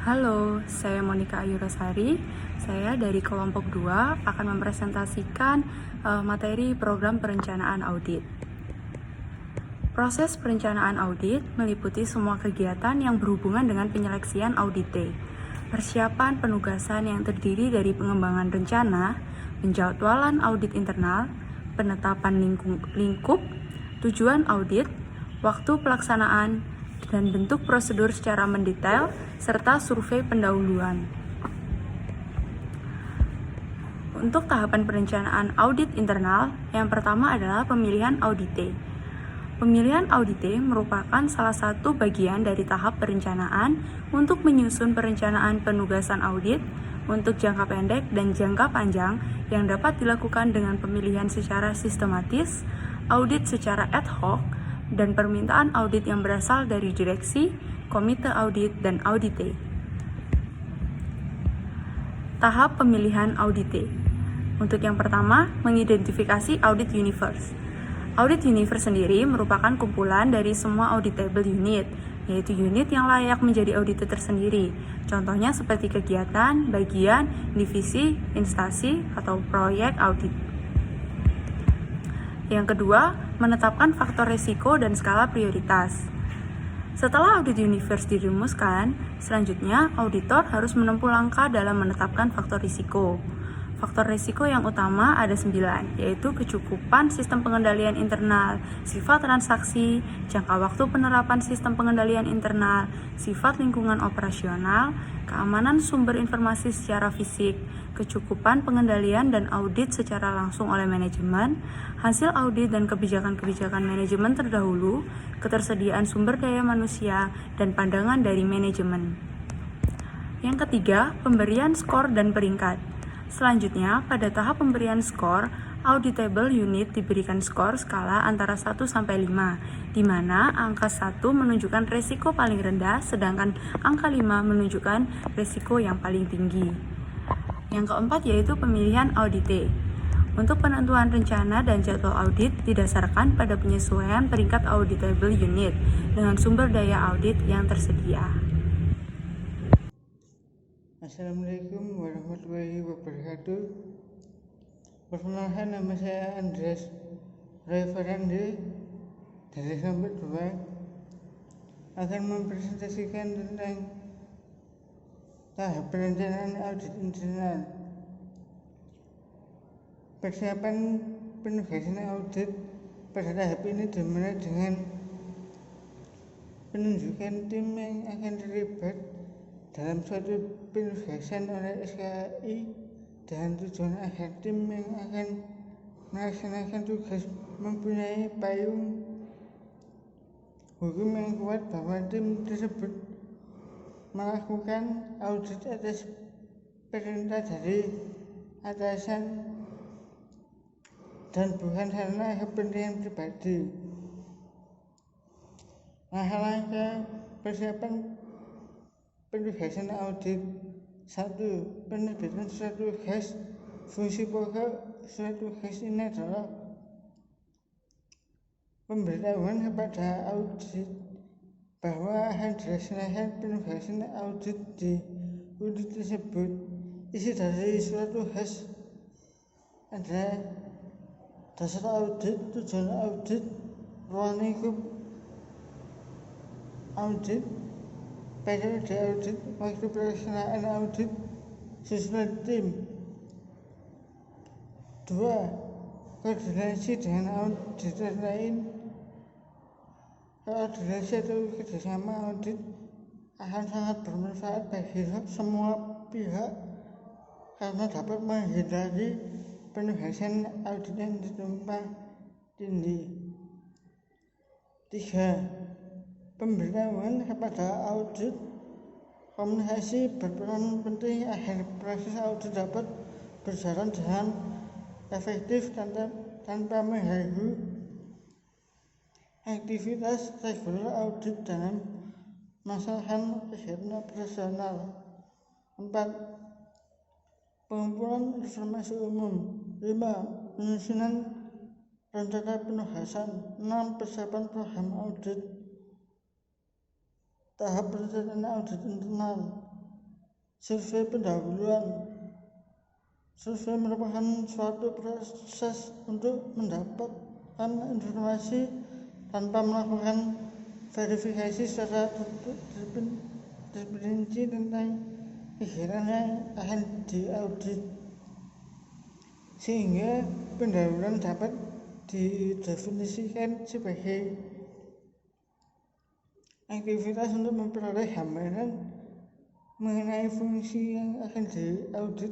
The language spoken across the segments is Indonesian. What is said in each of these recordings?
Halo, saya Monica Ayu Rosari. Saya dari kelompok 2 akan mempresentasikan materi program perencanaan audit. Proses perencanaan audit meliputi semua kegiatan yang berhubungan dengan penyeleksian audite, persiapan penugasan yang terdiri dari pengembangan rencana, penjadwalan audit internal, penetapan lingkup, tujuan audit, waktu pelaksanaan, dan bentuk prosedur secara mendetail, serta survei pendahuluan. Untuk tahapan perencanaan audit internal, yang pertama adalah pemilihan audite. Pemilihan audite merupakan salah satu bagian dari tahap perencanaan untuk menyusun perencanaan penugasan audit untuk jangka pendek dan jangka panjang yang dapat dilakukan dengan pemilihan secara sistematis, audit secara ad hoc, dan permintaan audit yang berasal dari direksi, komite audit, dan audite. Tahap pemilihan audite. Untuk yang pertama, mengidentifikasi audit universe. Audit universe sendiri merupakan kumpulan dari semua auditable unit, yaitu unit yang layak menjadi audite tersendiri. Contohnya seperti kegiatan, bagian, divisi, instansi, atau proyek audit. Yang kedua, menetapkan faktor risiko dan skala prioritas. Setelah audit universe dirumuskan, selanjutnya auditor harus menempuh langkah dalam menetapkan faktor risiko. Faktor risiko yang utama ada 9, yaitu kecukupan sistem pengendalian internal, sifat transaksi, jangka waktu penerapan sistem pengendalian internal, sifat lingkungan operasional, keamanan sumber informasi secara fisik, kecukupan pengendalian dan audit secara langsung oleh manajemen, hasil audit dan kebijakan-kebijakan manajemen terdahulu, ketersediaan sumber daya manusia, dan pandangan dari manajemen. Yang ketiga, pemberian skor dan peringkat. Selanjutnya, pada tahap pemberian skor, auditable unit diberikan skor skala antara 1 sampai 5, di mana angka 1 menunjukkan risiko paling rendah, sedangkan angka 5 menunjukkan risiko yang paling tinggi. Yang keempat yaitu pemilihan audite. Untuk penentuan rencana dan jadwal audit didasarkan pada penyesuaian peringkat auditable unit dengan sumber daya audit yang tersedia. Assalamualaikum warahmatullahi wabarakatuh. Perkenalkan, nama saya Andreas Roy Farande dari kelompok 2 akan mempresentasikan tentang tahap perencanaan audit internal. Persiapan penugasan audit pada tahap ini dimulai dengan penunjukan tim yang akan terlibat dalam suatu penugasan oleh SKAI dan tujuan agar tim yang akan melaksanakan tugas mempunyai payung hukum yang kuat bahwa tim tersebut melakukan audit atas perintah dari atasan dan bukan karena kepentingan pribadi. Langkah-langkah persiapan penugasan audit. 1. Penerbitan surat tugas. Fungsi pokok surat tugas ini adalah pemberitahuan kepada audit bahwa akan dilaksanakan penugasan audit di unit tersebut. Isi dari surat tugas adalah dasar audit, tujuan audit, ruang lingkup audit, periode audit, waktu pelaksanaan audit, susunan tim. 2. Koordinasi dengan auditor lain. Koordinasi atau kerjasama audit akan sangat bermanfaat bagi semua pihak karena dapat menghindari penugasan audit yang ditumpang tindih. 3. Pemberitahuan kepada audit. Komunikasi berperan penting agar proses audit dapat berjalan dengan efektif tanpa mengganggu aktivitas reguler audit dalam melaksanakan kegiatan operasional. 4. Pengumpulan informasi umum. 5. Penyusunan rencana penugasan. 6. Persiapan program audit. Tahap perencanaan audit internal. Survei pendahuluan. Survei merupakan suatu proses untuk mendapatkan informasi tanpa melakukan verifikasi secara terperinci tentang kegiatan yang akan diaudit, sehingga pendahuluan dapat didefinisikan sebagai aktivitas untuk memperoleh gambaran mengenai fungsi yang akan diaudit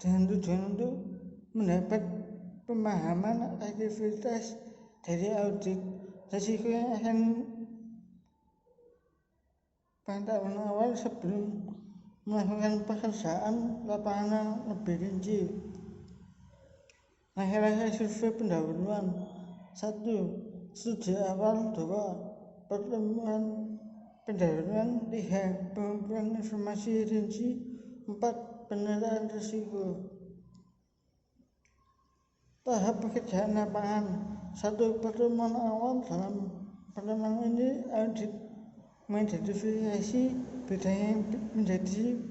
dengan tujuan untuk mendapat pemahaman aktivitas dari audit, risiko yang akan pantauan awal sebelum melakukan pekerjaan lapangan lebih rinci. Langkah-langkah survei pendahuluan. 1. Studi awal. 2. Pertemuan pendahuluan. 3. Pengumpulan informasi rinci. 4. Penilaian risiko. Tahap pekerjaan lapangan. 1. Pertemuan awal. Dalam pertemuan ini audit mengidentifikasi bidang yang menjadi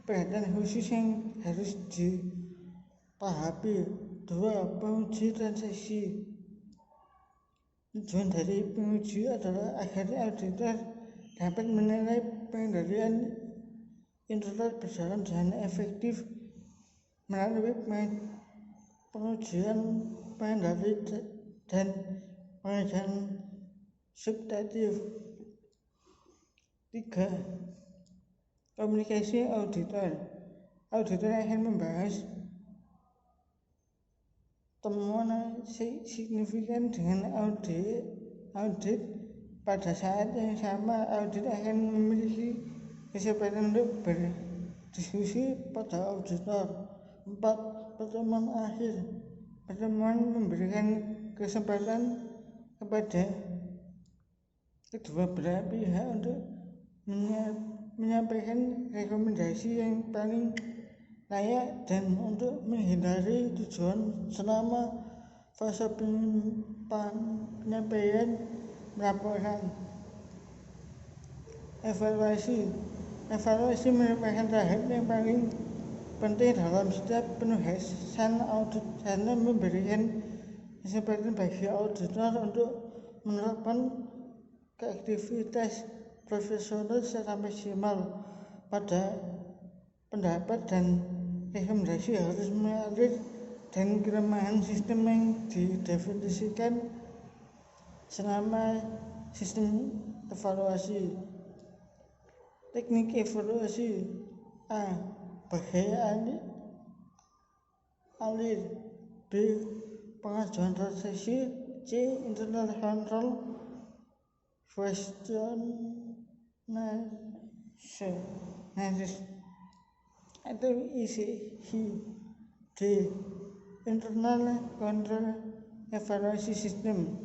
perhatian khusus yang harus dipahami. 2. Penguji transaksi. Tujuan dari penguji adalah agar auditor dapat menilai pengendalian internal berjalan dengan efektif melalui pengujian pengendali dan pengajaran substantif. 3. Komunikasi auditor. Auditor akan membahas temuan signifikan dengan audit. Pada saat yang sama, audit akan memiliki kesempatan untuk berdiskusi pada auditor. 4. Pertemuan akhir. Pertemuan memberikan kesempatan kepada kedua belah pihak untuk menyampaikan rekomendasi yang paling layak dan untuk menghindari tujuan selama fase penyampaian laporan. Evaluasi. Evaluasi merupakan tahap yang paling penting dalam setiap penugasan audit karena memberikan kesempatan bagi auditor untuk menerapkan aktivitas profesional secara maksimal. Pada pendapat dan rekomendasi harus mengalir dan kelemahan sistem yang didefinisikan selama sistem evaluasi. Teknik evaluasi. A. Bagai alir. B. Pengajuan transaksi. C. Internal control questionnaires atau ICH. D. Internal control evaluasi system.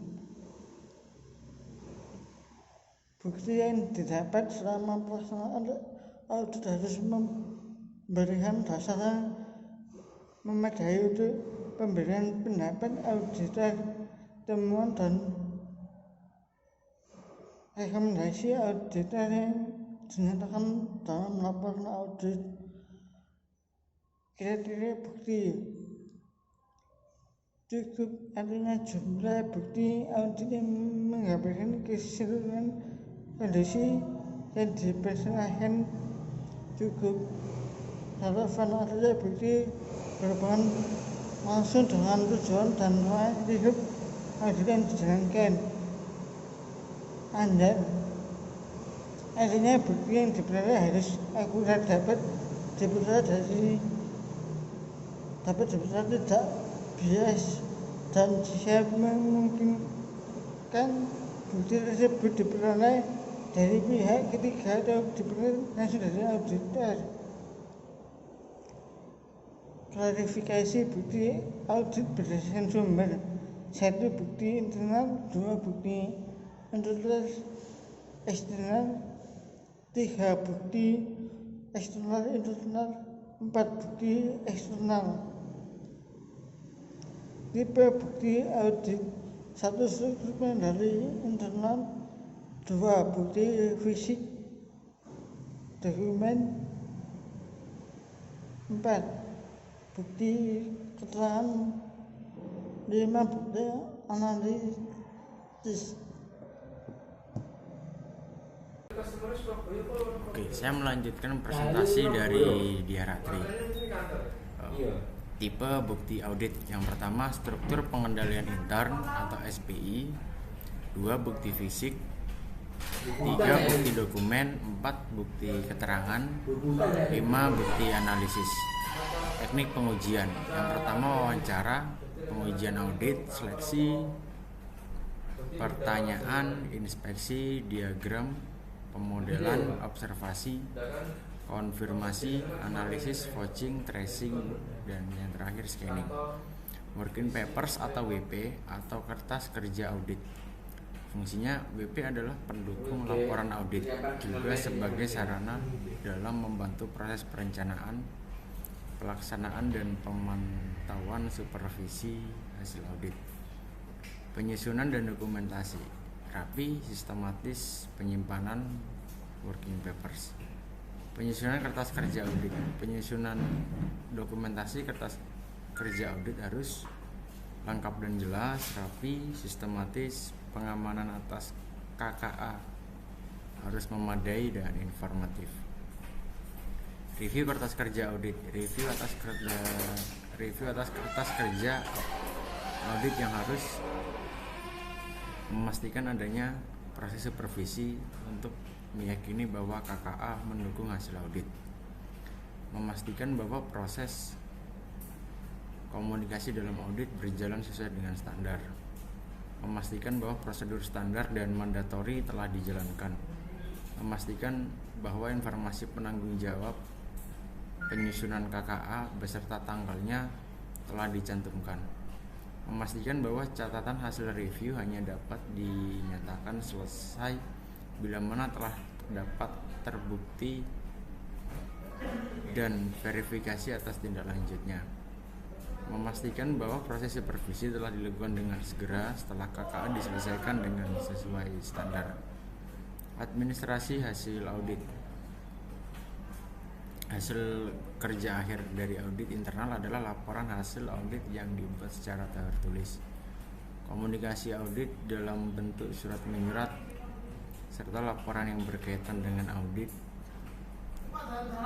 Bukti yang didapat selama pelaksanaan audit harus memberikan dasar yang memadai untuk pemberian pendapat auditor. Temuan dan rekomendasi auditor yang dinyatakan dalam laporan audit. Kriteria bukti. Cukup artinya jumlah bukti audit yang menggambarkan keseluruhan kondisi yang dipersalahkan. Cukup relevan artinya bukti berhubungan langsung dengan tujuan dan hidup audit yang dijalankan. Andal. Artinya bukti yang diperoleh harus akurat, dapat diperoleh tidak bias, dan jika memungkinkan bukti tersebut diperoleh dari pihak ketiga atau diperoleh langsung dari auditor. Klarifikasi bukti audit berdasarkan sumber. 1. Bukti internal. 2. Bukti internal eksternal. 3. Bukti eksternal internal. 4. Bukti eksternal. Tipe bukti audit. 1. Struktur pengendali internal. 2. Bukti fisik dokumen. 4. Bukti keterangan. 5. Bukti analisis. Oke, saya melanjutkan presentasi dari Diaratri. Tipe bukti audit. Yang pertama, struktur pengendalian intern atau SPI. 2. Bukti fisik. 3. Bukti dokumen. 4. Bukti keterangan. 5. Bukti analisis. Teknik pengujian. Yang pertama, wawancara, pengujian audit, seleksi, pertanyaan, inspeksi, diagram, pemodelan, observasi, konfirmasi, analisis, vouching, tracing, dan yang terakhir scanning. Working papers atau WP atau kertas kerja audit. Fungsinya, WP adalah pendukung laporan audit, juga sebagai sarana dalam membantu proses perencanaan, pelaksanaan, dan pemantauan supervisi hasil audit. Penyusunan dan dokumentasi. Rapi, sistematis, penyimpanan working papers. Penyusunan kertas kerja audit. Penyusunan dokumentasi kertas kerja audit harus lengkap dan jelas, rapi, sistematis. Pengamanan atas KKA harus memadai dan informatif. Review kertas kerja audit. Review atas kertas kerja audit yang harus memastikan adanya proses supervisi untuk meyakini bahwa KKA mendukung hasil audit. Memastikan bahwa proses komunikasi dalam audit berjalan sesuai dengan standar. Memastikan bahwa prosedur standar dan mandatori telah dijalankan. Memastikan bahwa informasi penanggung jawab penyusunan KKA beserta tanggalnya telah dicantumkan. Memastikan bahwa catatan hasil review hanya dapat dinyatakan selesai bila mana telah dapat terbukti dan verifikasi atas tindak lanjutnya. Memastikan bahwa proses supervisi telah dilakukan dengan segera setelah KKA diselesaikan dengan sesuai standar. Administrasi hasil audit. Hasil kerja akhir dari audit internal adalah laporan hasil audit yang dibuat secara tertulis. Komunikasi audit dalam bentuk surat menyurat serta laporan yang berkaitan dengan audit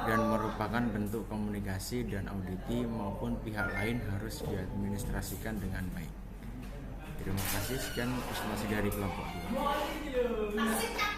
dan merupakan bentuk komunikasi dan auditi maupun pihak lain harus diadministrasikan dengan baik. Terima kasih, sekian presentasi dari kelompok 2.